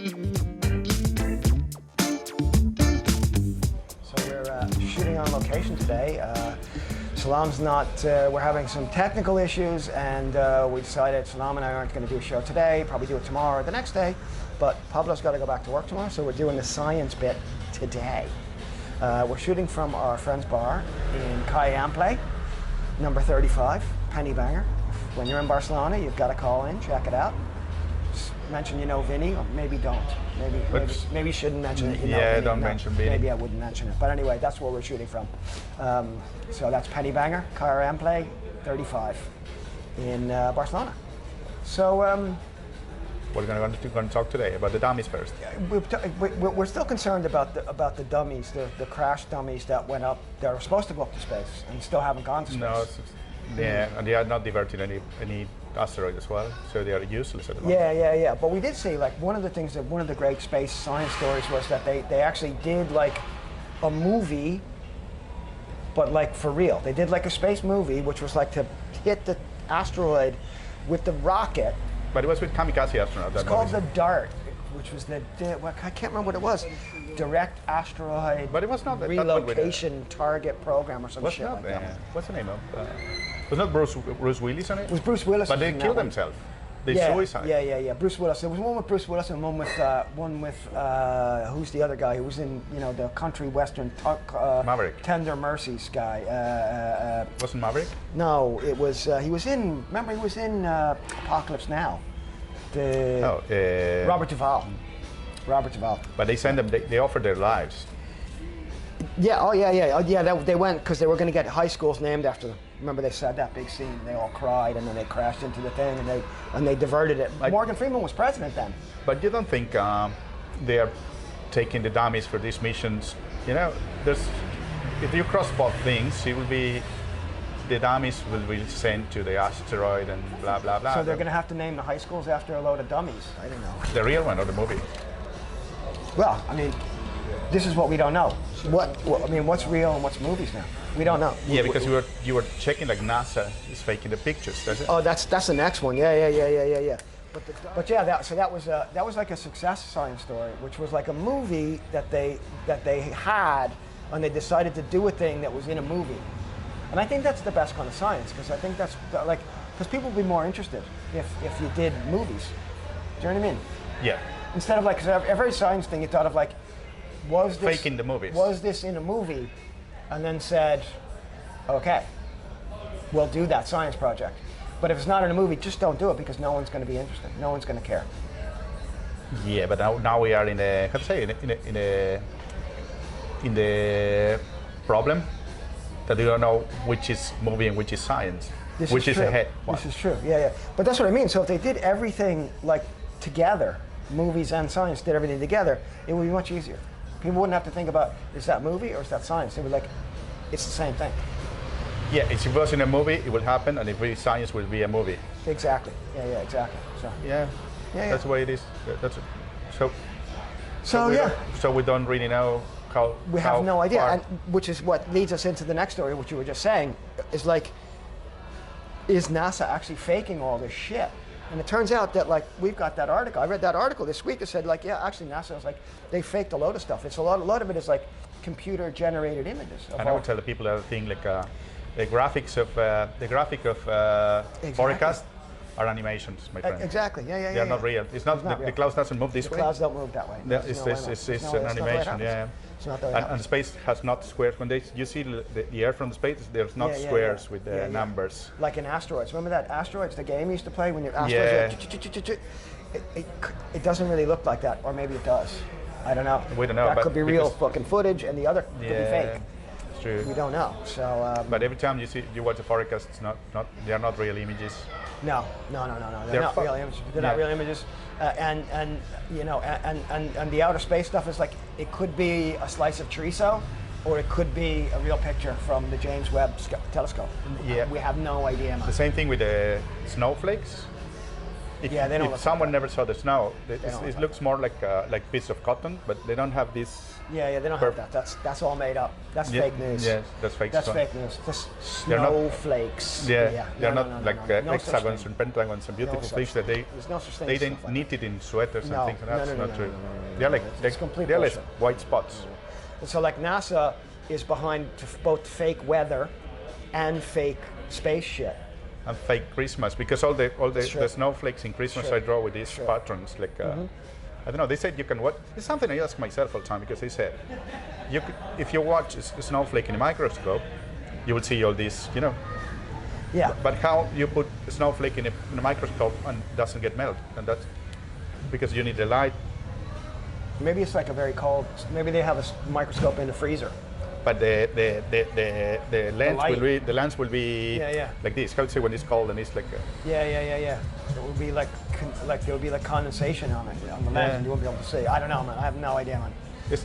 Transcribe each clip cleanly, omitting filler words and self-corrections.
Shooting on location today. Salam's not, we're having some technical issues, and we decided Selam and I aren't going to do a show today, probably do it tomorrow or the next day, but Pablo's got to go back to work tomorrow, so we're doing the science bit today. We're shooting from our friend's bar in Calle Ample, number 35, Penny Banger. When you're in Barcelona, you've got to call in, check it out. Just mention you know Vinnie, or maybe don't. Maybe you shouldn't mention it. You know Vinnie. Don't mention Vinnie. Maybe I wouldn't mention it. But anyway, that's where we're shooting from. So that's Penny Banger, Calle Ample, 35, in Barcelona. So what are we going to talk today about the dummies first? We're still concerned about the dummies, the crash dummies that went up. They were supposed to go up to space and still haven't gone to space. No, yeah, and they are not diverted any asteroid as well, so they are useless at the moment. Yeah. But we did see, like, one of the great space science stories was that they actually did like a movie, but like for real. They did like a space movie, which was like to hit the asteroid with the rocket. But it was with kamikaze astronaut. It's called the DART, which was I can't remember what it was. Direct Asteroid but it was not Relocation Target Program or some shit like that. What's the name of? Was not Bruce Willis on it? It was Bruce Willis. But they killed themselves. They suicide. Yeah. Bruce Willis. There was one with Bruce Willis and one with who's the other guy who was in the country western Maverick. Tender Mercies guy. Wasn't Maverick? No, it was. He was in. Remember, he was in Apocalypse Now. Robert Duvall. Robert Duvall. But they sent them. They offered their lives. Yeah. They went because they were going to get high schools named after them. Remember, they said that big scene. They all cried, and then they crashed into the thing, and they diverted it. Morgan Freeman was president then. But you don't think they are taking the dummies for these missions? If you cross both things, it will be the dummies will be sent to the asteroid and blah blah blah. So they're going to have to name the high schools after a load of dummies. I don't know. The real one or the movie? Well, I mean, this is what we don't know. What's real and what's movies now? We don't know. Yeah, because you were checking like NASA is faking the pictures. That's it. Oh, that's the next one. Yeah. But yeah, that was like a success science story, which was like a movie that they had, and they decided to do a thing that was in a movie. And I think that's the best kind of science, because I think that's like, because people would be more interested if you did movies. Do you know what I mean? Yeah. Instead of like, cause every science thing you thought of like, was this faking the movies? Was this in a movie? And then said, okay, we'll do that science project. But if it's not in a movie, just don't do it, because no one's going to be interested. No one's going to care. Yeah, but now we are in a in the problem that you don't know which is movie and which is science, which is ahead. This is true. Yeah. But that's what I mean. So if they did everything like together, movies and science did everything together, it would be much easier. People wouldn't have to think about, is that movie or is that science? They would like, it's the same thing. Yeah, if it was in a movie, it will happen, and if it is science, will be a movie. Exactly. Yeah, exactly. So yeah. That's the way it is. That's it. So we don't really know how. We have no idea, and which is what leads us into the next story, which you were just saying, is like, is NASA actually faking all this shit? And it turns out that, like, we've got that article. I read that article this week that said, like, yeah, actually NASA is like, they faked a load of stuff. It's a lot of it is like computer-generated images. And I would tell the people that think like the graphic of forecast are animations, my friend. Exactly. Yeah. They are not real. It's not the clouds doesn't move this way. The clouds don't move that way. It's an animation. Yeah. It's not the way and space has not squares. When you see the air from the space, there's not squares with the numbers. Like in Asteroids. Remember that Asteroids, the game you used to play when you're asteroids? It doesn't really look like that, or maybe it does. I don't know. We don't know. That could be real fucking footage, and the other could be fake. It's true. We don't know. So. But every time you watch the forecast, it's not they are not real images. No. They're not real images. They're not real images. And the outer space stuff is like, it could be a slice of chorizo, or it could be a real picture from the James Webb telescope. Yeah. We have no idea, man. The same thing with the snowflakes. if, Yeah, they don't if look someone like never saw the snow, don't it look looks more like piece of cotton, but they don't have this. Yeah, they don't have that. That's all made up. That's fake news. Yes, that's fake. That's snow. fake news. Just They're not- snowflakes. They're No, not no, no, like no, no. No such hexagons thing. and pentagons and beautiful such fish that they There's no such thing they as didn't stuff like knit it in sweaters No, and things. And no, that's no, no, not no, true. no, no, no, no, They're like it's complete they're like bullshit. white spots. And so like NASA is behind both fake weather and fake space shit. And fake Christmas, because all the Sure. snowflakes in Christmas Sure. I draw with these Sure. patterns. Like I don't know. They said you can watch. It's something I ask myself all the time because they said if you watch a snowflake in a microscope, you will see all these. Yeah. But how you put a snowflake in a microscope and doesn't get melted, and that's because you need the light. Maybe it's like a very cold. Maybe they have a microscope in the freezer. But the lens light. will be Yeah. like this. How to say when it's cold and it's like Yeah. It would be like there would be like condensation on it on the lens, Yeah. and you won't be able to see. I don't know, man. I have no idea, man. it's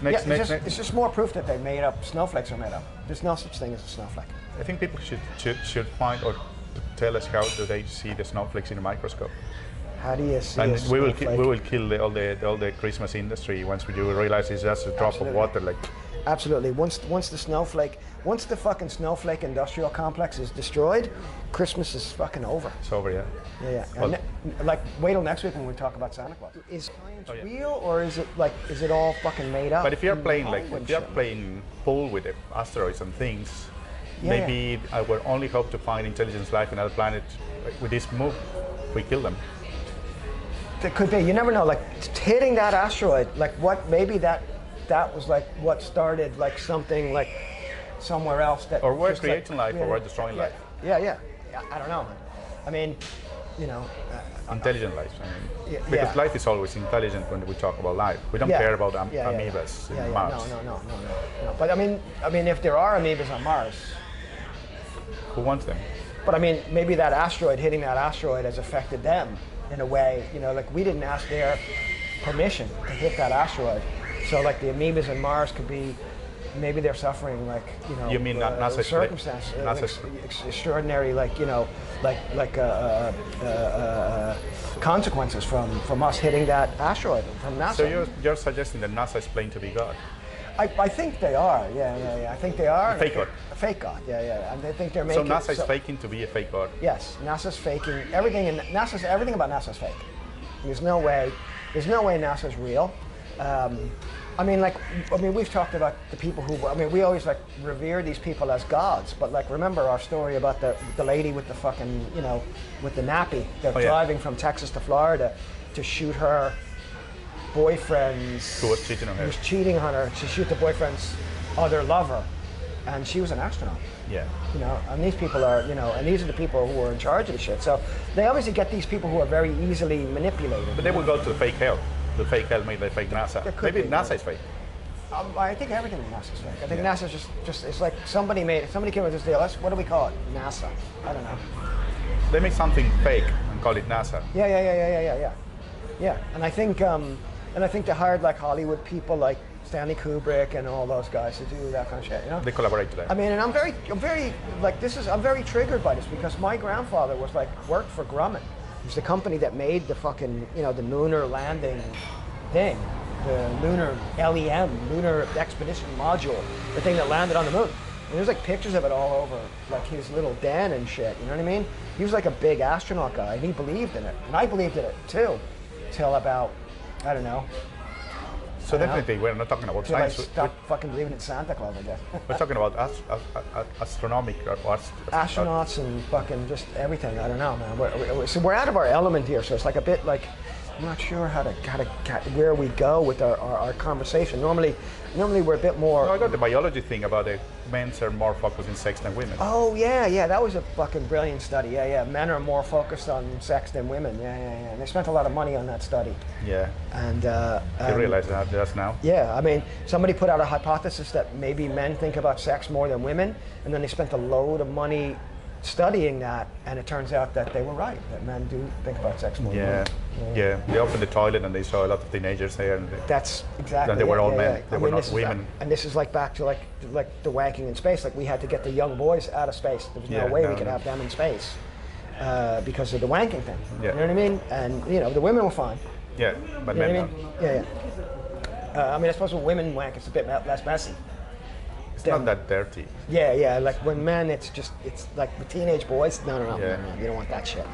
It's just more proof that they made up. Snowflakes are made up. There's no such thing as a snowflake. I think people should find or tell us how do they see the snowflakes in a microscope. How do you see And a we snowflake? will kill all the Christmas industry once we do realize it's just a drop Absolutely. of water. Like Absolutely. Once the fucking snowflake industrial complex is destroyed, Christmas is fucking over. it's over, yeah. Yeah. Well- And like, wait till next week when we talk about Santa Claus. Is science Oh, yeah. real, or is it all fucking made up? But if you're in playing Hollywood if you're shit? playing pool with the asteroids and things, Yeah, maybe I will only hope to find intelligence life in other planets. With this move, we kill them. It could be. You never know. Like hitting that asteroid, like what? Maybe that was like what started like something like somewhere else that. Or we're just, like, creating life, or we're destroying life. Yeah. I don't know. I mean, Intelligent life. I mean, Yeah, because yeah. life is always intelligent when we talk about life. We don't care about amoebas in Mars. No. But I mean, if there are amoebas on Mars, Who wants them? but I mean, maybe that asteroid hitting that asteroid has affected them in a way. Like we didn't ask their permission to hit that asteroid, so like the amoebas on Mars could be. Maybe they're suffering like You mean NASA's circumstance, extraordinary consequences from us hitting that asteroid from NASA. So you're suggesting that NASA is playing to be God? I think they are. Yeah. I think they are. Fake God. A fake God. Yeah. And they think they're So making. NASA is faking to be a fake God. Yes, NASA's faking everything, and everything about NASA's fake. There's no way NASA's real. We've talked about the people who. We always like revere these people as gods, but like remember our story about the lady with the fucking with the nappy. They're driving from Texas to Florida to shoot her boyfriend's. Who was cheating on her? Who was cheating on her to shoot the boyfriend's other lover, and she was an astronaut. Yeah. And these people are, and these are the people who are in charge of the shit. So they obviously get these people who are very easily manipulated. But they will go to the fake hell. The fake hell made by fake NASA. There could Maybe be, NASA is fake. I think everything in NASA is fake. I think NASA's just it's like somebody came with this deal. What do we call it? NASA. I don't know. They make something fake and call it NASA. Yeah. And I think they hired like Hollywood people like Stanley Kubrick and all those guys to do that kind of shit. They collaborate together. I mean, and I'm very triggered by this because my grandfather worked for Grumman. It's the company that made the fucking, the lunar landing thing, the lunar LEM, lunar expedition module, the thing that landed on the moon. And there's like pictures of it all over, like his little den and shit. You know what I mean? He was like a big astronaut guy, and he believed in it, and I believed in it too, till about, I don't know. So definitely, we're not talking about Till I science. stopped fucking believing in Santa Claus, I guess. We're talking about astronomical Astronauts and fucking just everything. I don't know, man. So we're out of our element here. So it's like a bit like I'm not sure how to where we go with our conversation. Normally we're a bit more. No, I got the biology thing about the men are more focused in sex than women. Oh yeah, that was a fucking brilliant study. Yeah, men are more focused on sex than women. Yeah. And they spent a lot of money on that study. Yeah. And you realize that just now? Yeah, I mean, somebody put out a hypothesis that maybe men think about sex more than women, and then they spent a load of money studying that, and it turns out that they were right, that men do think about sex more than women. Yeah. They opened the toilet and they saw a lot of teenagers there. And That's exactly. And they were all men. Yeah. They were not women. And this is like back to like the wanking in space. Like we had to get the young boys out of space. There was no way we could have them in space. because of the wanking thing. Yeah. You know what I mean? And you know, the women were fine. Yeah, but You know men what I mean? not. Yeah. I mean, I suppose when women wank, it's a bit less messy. It's not that dirty. Yeah. Like when men, it's like with teenage boys. No. Yeah. You don't want that shit.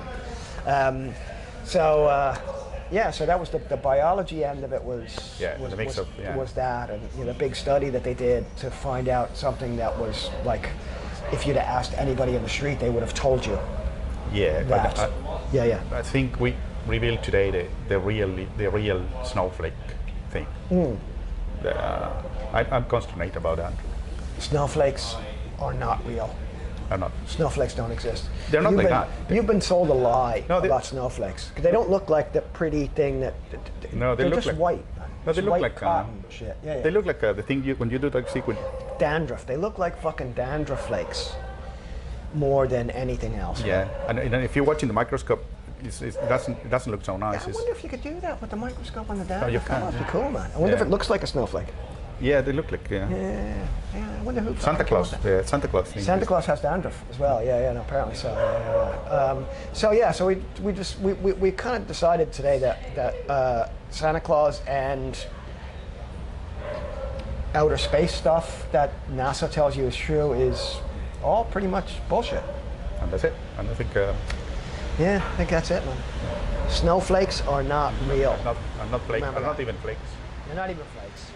So that was the biology end of it was The mix of was that, and you know, the big study that they did to find out something that was like, if you'd have asked anybody in the street, they would have told you Yeah, that. but I think we revealed today the real snowflake thing. I'm consternated about that. Snowflakes are not real. Or not. Snowflakes don't exist. They're not like that. You've been sold a lie No, about snowflakes. 'Cause they don't look like the pretty thing that. No, they they're look just like white. Man. No, they Just look white like cotton shit. Yeah. They look like the thing when you do like sequin. Dandruff. They look like fucking dandruff flakes more than anything else. Yeah, and if you watch in the microscope, it doesn't look so nice. I wonder if you could do that with the microscope on the dandruff. you can, That would be yeah. cool, man. I wonder if Yeah. it looks like a snowflake. Yeah, they look like Yeah. I wonder who. Santa fucking Claus. killed that. Yeah, Santa Claus thing. Santa Claus has dandruff as well. Yeah, no, apparently so. Yeah. So we kind of decided today that Santa Claus and outer space stuff that NASA tells you is true is all pretty much bullshit. And that's it. And I think Yeah, I think that's it, man. Snowflakes are not real. I'm not flakes. Remember I'm not that. even flakes. They're not even flakes.